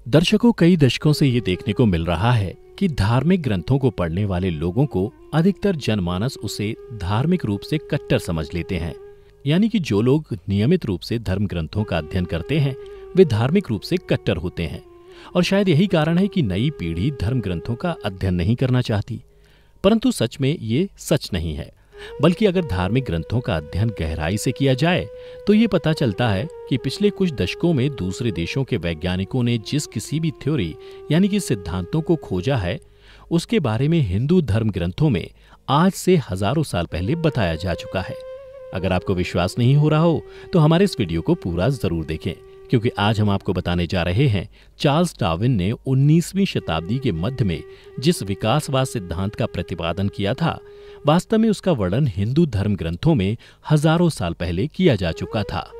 दर्शकों, कई दशकों से ये देखने को मिल रहा है कि धार्मिक ग्रंथों को पढ़ने वाले लोगों को अधिकतर जनमानस उसे धार्मिक रूप से कट्टर समझ लेते हैं। यानी कि जो लोग नियमित रूप से धर्म ग्रंथों का अध्ययन करते हैं वे धार्मिक रूप से कट्टर होते हैं। और शायद यही कारण है कि नई पीढ़ी धर्म ग्रंथों का अध्ययन नहीं करना चाहती। परंतु सच में ये सच नहीं है, बल्कि अगर धार्मिक ग्रंथों का अध्ययन गहराई से किया जाए तो ये पता चलता है कि पिछले कुछ दशकों में दूसरे देशों के वैज्ञानिकों ने जिस किसी भी थ्योरी यानी कि सिद्धांतों को खोजा है उसके बारे में हिंदू धर्म ग्रंथों में आज से हजारों साल पहले बताया जा चुका है। अगर आपको विश्वास नहीं हो रहा हो तो हमारे इस वीडियो को पूरा जरूर देखें, क्योंकि आज हम आपको बताने जा रहे हैं चार्ल्स डार्विन ने 19वीं शताब्दी के मध्य में जिस विकासवाद सिद्धांत का प्रतिपादन किया था, वास्तव में उसका वर्णन हिंदू धर्म ग्रंथों में हजारों साल पहले किया जा चुका था।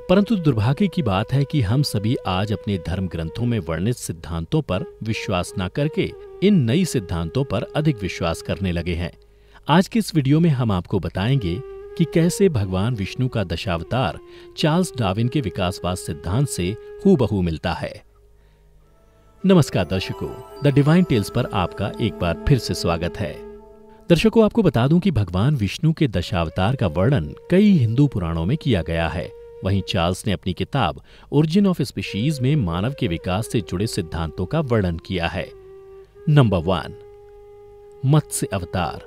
परंतु दुर्भाग्य की बात है कि हम सभी आज अपने धर्म ग्रंथों में वर्णित सिद्धांतों पर विश्वास न करके इन नई सिद्धांतों पर अधिक विश्वास करने लगे हैं। आज के इस वीडियो में हम आपको बताएंगे कि कैसे भगवान विष्णु का दशावतार चार्ल्स डार्विन के विकासवाद सिद्धांत से हूबहू मिलता है। नमस्कार दर्शकों, द डिवाइन टेल्स पर आपका एक बार फिर से स्वागत है। दर्शकों, आपको बता दूं कि भगवान विष्णु के दशावतार का वर्णन कई हिंदू पुराणों में किया गया है। वहीं चार्ल्स ने अपनी किताब ओरिजिन ऑफ स्पीशीज में मानव के विकास से जुड़े सिद्धांतों का वर्णन किया है। नंबर 1, मत्स्य अवतार।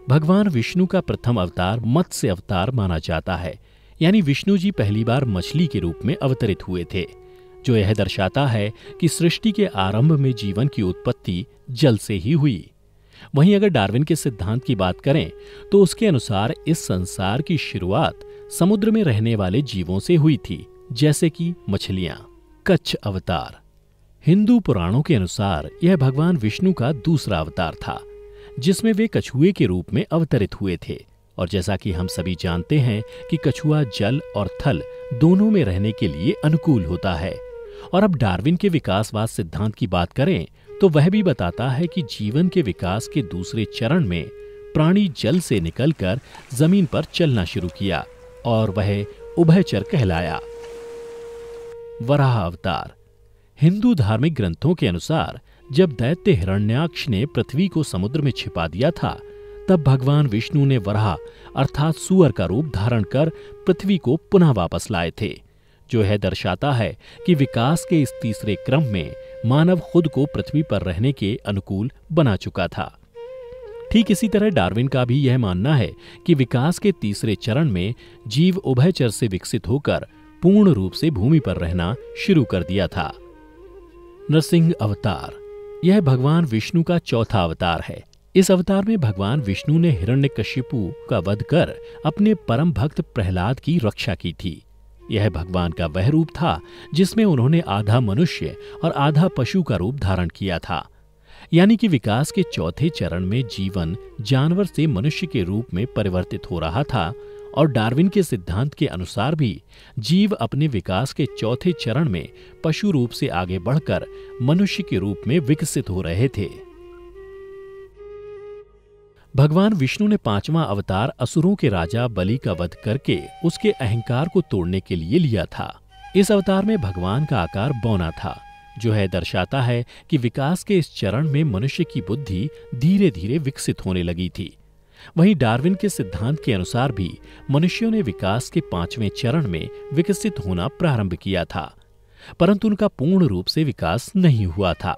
भगवान विष्णु का प्रथम अवतार मत्स्य अवतार माना जाता है, यानी विष्णु जी पहली बार मछली के रूप में अवतरित हुए थे, जो यह दर्शाता है कि सृष्टि के आरंभ में जीवन की उत्पत्ति जल से ही हुई। वहीं अगर डार्विन के सिद्धांत की बात करें तो उसके अनुसार इस संसार की शुरुआत समुद्र में रहने वाले जीवों से हुई थी, जैसे कि मछलियां। कच्छ अवतार। हिंदू पुराणों के अनुसार यह भगवान विष्णु का दूसरा अवतार था, जिसमें वे कछुए के रूप में अवतरित हुए थे। और जैसा कि हम सभी जानते हैं कि कछुआ जल और थल दोनों में रहने के लिए अनुकूल होता है। और अब डार्विन के विकासवाद सिद्धांत की बात करें तो वह भी बताता है कि जीवन के विकास के दूसरे चरण में प्राणी जल से निकलकर जमीन पर चलना शुरू किया और वह उभयचर कहलाया। वराह अवतार। हिंदू धार्मिक ग्रंथों के अनुसार जब दैत्य हिरण्याक्ष ने पृथ्वी को समुद्र में छिपा दिया था, तब भगवान विष्णु ने वराह अर्थात सुअर का रूप धारण कर पृथ्वी को पुनः वापस लाए थे, जो यह दर्शाता है कि विकास के इस तीसरे क्रम में मानव खुद को पृथ्वी पर रहने के अनुकूल बना चुका था। ठीक इसी तरह डार्विन का भी यह मानना है कि विकास के तीसरे चरण में जीव उभयचर से विकसित होकर पूर्ण रूप से भूमि पर रहना शुरू कर दिया था। नरसिंह अवतार। यह भगवान विष्णु का चौथा अवतार है। इस अवतार में भगवान विष्णु ने हिरण्यकशिपु का वध कर अपने परम भक्त प्रहलाद की रक्षा की थी। यह भगवान का वह रूप था जिसमें उन्होंने आधा मनुष्य और आधा पशु का रूप धारण किया था। यानी कि विकास के चौथे चरण में जीवन जानवर से मनुष्य के रूप में परिवर्तित हो रहा था। और डार्विन के सिद्धांत के अनुसार भी जीव अपने विकास के चौथे चरण में पशु रूप से आगे बढ़कर मनुष्य के रूप में विकसित हो रहे थे। भगवान विष्णु ने पांचवां अवतार असुरों के राजा बलि का वध करके उसके अहंकार को तोड़ने के लिए लिया था। इस अवतार में भगवान का आकार बौना था, जो है दर्शाता है कि विकास के इस चरण में मनुष्य की बुद्धि धीरे धीरे विकसित होने लगी थी। वहीं डार्विन के सिद्धांत के अनुसार भी मनुष्यों ने विकास के पांचवें चरण में विकसित होना प्रारंभ किया था, परंतु उनका पूर्ण रूप से विकास नहीं हुआ था।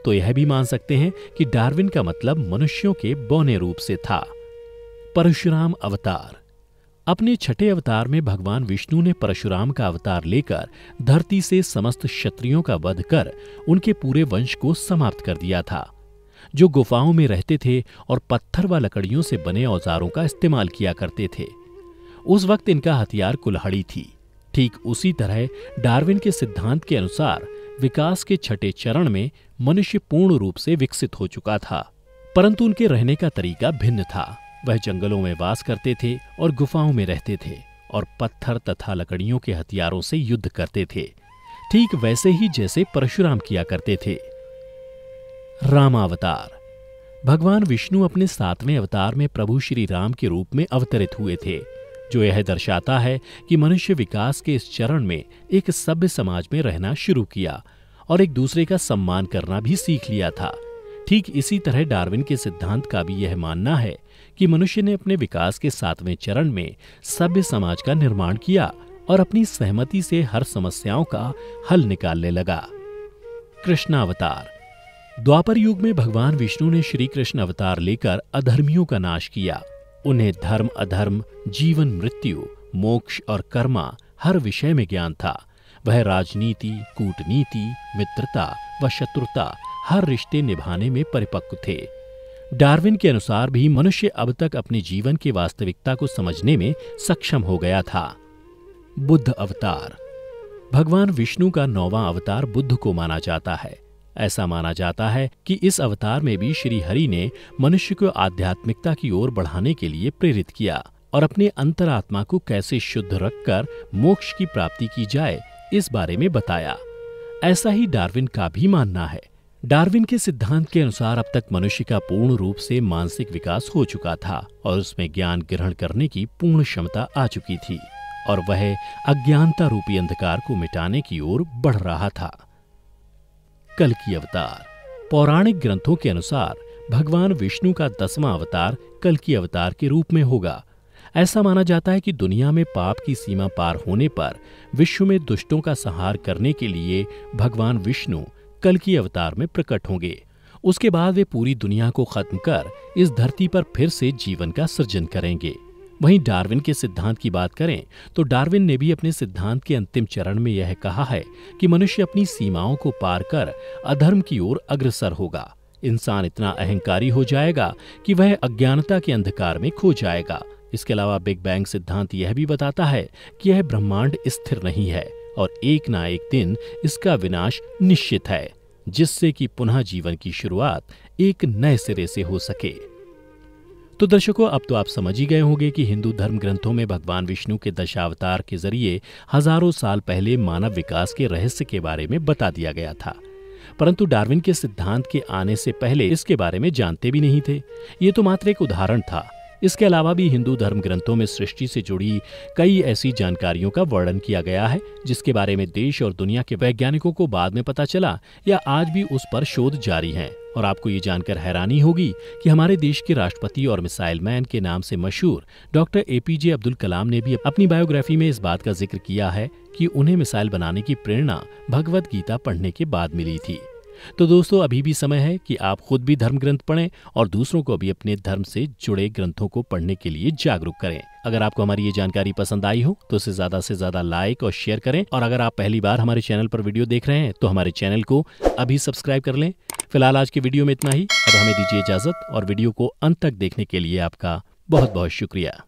तो यह भी मान सकते हैं कि डार्विन का मतलब मनुष्यों के बौने रूप से था। परशुराम अवतार। अपने छठे अवतार में भगवान विष्णु ने परशुराम का अवतार लेकर धरती से समस्त क्षत्रियों का वध कर उनके पूरे वंश को समाप्त कर दिया था, जो गुफाओं में रहते थे और पत्थर व लकड़ियों से बने औजारों का इस्तेमाल किया करते थे। उस वक्त इनका हथियार कुल्हाड़ी थी। ठीक उसी तरह डार्विन के सिद्धांत के अनुसार विकास के छठे चरण में मनुष्य पूर्ण रूप से विकसित हो चुका था, परंतु उनके रहने का तरीका भिन्न था। वह जंगलों में वास करते थे और गुफाओं में रहते थे और पत्थर तथा लकड़ियों के हथियारों से युद्ध करते थे, ठीक वैसे ही जैसे परशुराम किया करते थे। रामावतार। भगवान विष्णु अपने 7वें अवतार में प्रभु श्री राम के रूप में अवतरित हुए थे, जो यह दर्शाता है कि मनुष्य विकास के इस चरण में एक सभ्य समाज में रहना शुरू किया और एक दूसरे का सम्मान करना भी सीख लिया था। ठीक इसी तरह डार्विन के सिद्धांत का भी यह मानना है कि मनुष्य ने अपने विकास के 7वें चरण में सभ्य समाज का निर्माण किया और अपनी सहमति से हर समस्याओं का हल निकालने लगा। कृष्णावतार। द्वापर युग में भगवान विष्णु ने श्री कृष्ण अवतार लेकर अधर्मियों का नाश किया। उन्हें धर्म अधर्म, जीवन मृत्यु, मोक्ष और कर्मा हर विषय में ज्ञान था। वह राजनीति, कूटनीति, मित्रता व शत्रुता हर रिश्ते निभाने में परिपक्व थे। डार्विन के अनुसार भी मनुष्य अब तक अपने जीवन की वास्तविकता को समझने में सक्षम हो गया था। बुद्ध अवतार। भगवान विष्णु का 9वां अवतार बुद्ध को माना जाता है। ऐसा माना जाता है कि इस अवतार में भी श्री हरि ने मनुष्य को आध्यात्मिकता की ओर बढ़ाने के लिए प्रेरित किया और अपने अंतरात्मा को कैसे शुद्ध रखकर मोक्ष की प्राप्ति की जाए इस बारे में बताया। ऐसा ही डार्विन का भी मानना है। डार्विन के सिद्धांत के अनुसार अब तक मनुष्य का पूर्ण रूप से मानसिक विकास हो चुका था और उसमें ज्ञान ग्रहण करने की पूर्ण क्षमता आ चुकी थी और वह अज्ञानता रूपी अंधकार को मिटाने की ओर बढ़ रहा था। कल्कि अवतार। पौराणिक ग्रंथों के अनुसार भगवान विष्णु का 10वां अवतार कल्कि अवतार के रूप में होगा। ऐसा माना जाता है कि दुनिया में पाप की सीमा पार होने पर विश्व में दुष्टों का संहार करने के लिए भगवान विष्णु कल्कि अवतार में प्रकट होंगे। उसके बाद वे पूरी दुनिया को खत्म कर इस धरती पर फिर से जीवन का सृजन करेंगे। वहीं डार्विन के सिद्धांत की बात करें तो डार्विन ने भी अपने सिद्धांत के अंतिम चरण में यह कहा है कि मनुष्य अपनी सीमाओं को पार कर अधर्म की ओर अग्रसर होगा। इंसान इतना अहंकारी हो जाएगा कि वह अज्ञानता के अंधकार में खो जाएगा। इसके अलावा बिग बैंग सिद्धांत यह भी बताता है कि यह ब्रह्मांड स्थिर नहीं है और एक ना एक दिन इसका विनाश निश्चित है, जिससे कि पुनः जीवन की शुरुआत एक नए सिरे से हो सके। तो दर्शकों, अब तो आप समझ ही गए होंगे कि हिंदू धर्म ग्रंथों में भगवान विष्णु के दशावतार के जरिए हजारों साल पहले मानव विकास के रहस्य के बारे में बता दिया गया था, परंतु डार्विन के सिद्धांत के आने से पहले इसके बारे में जानते भी नहीं थे। ये तो मात्र एक उदाहरण था। इसके अलावा भी हिंदू धर्म ग्रंथों में सृष्टि से जुड़ी कई ऐसी जानकारियों का वर्णन किया गया है जिसके बारे में देश और दुनिया के वैज्ञानिकों को बाद में पता चला या आज भी उस पर शोध जारी है। और आपको ये जानकर हैरानी होगी कि हमारे देश के राष्ट्रपति और मिसाइल मैन के नाम से मशहूर डॉक्टर APJ अब्दुल कलाम ने भी अपनी बायोग्राफी में इस बात का जिक्र किया है कि उन्हें मिसाइल बनाने की प्रेरणा भगवत गीता पढ़ने के बाद मिली थी। तो दोस्तों, अभी भी समय है कि आप खुद भी धर्म ग्रंथ पढ़ें और दूसरों को भी अपने धर्म से जुड़े ग्रंथों को पढ़ने के लिए जागरूक करें। अगर आपको हमारी ये जानकारी पसंद आई हो तो इसे ज्यादा से ज्यादा लाइक और शेयर करें, और अगर आप पहली बार हमारे चैनल पर वीडियो देख रहे हैं तो हमारे चैनल को अभी सब्सक्राइब कर लें। फिलहाल आज की वीडियो में इतना ही। अब हमें दीजिए इजाजत और वीडियो को अंत तक देखने के लिए आपका बहुत बहुत शुक्रिया।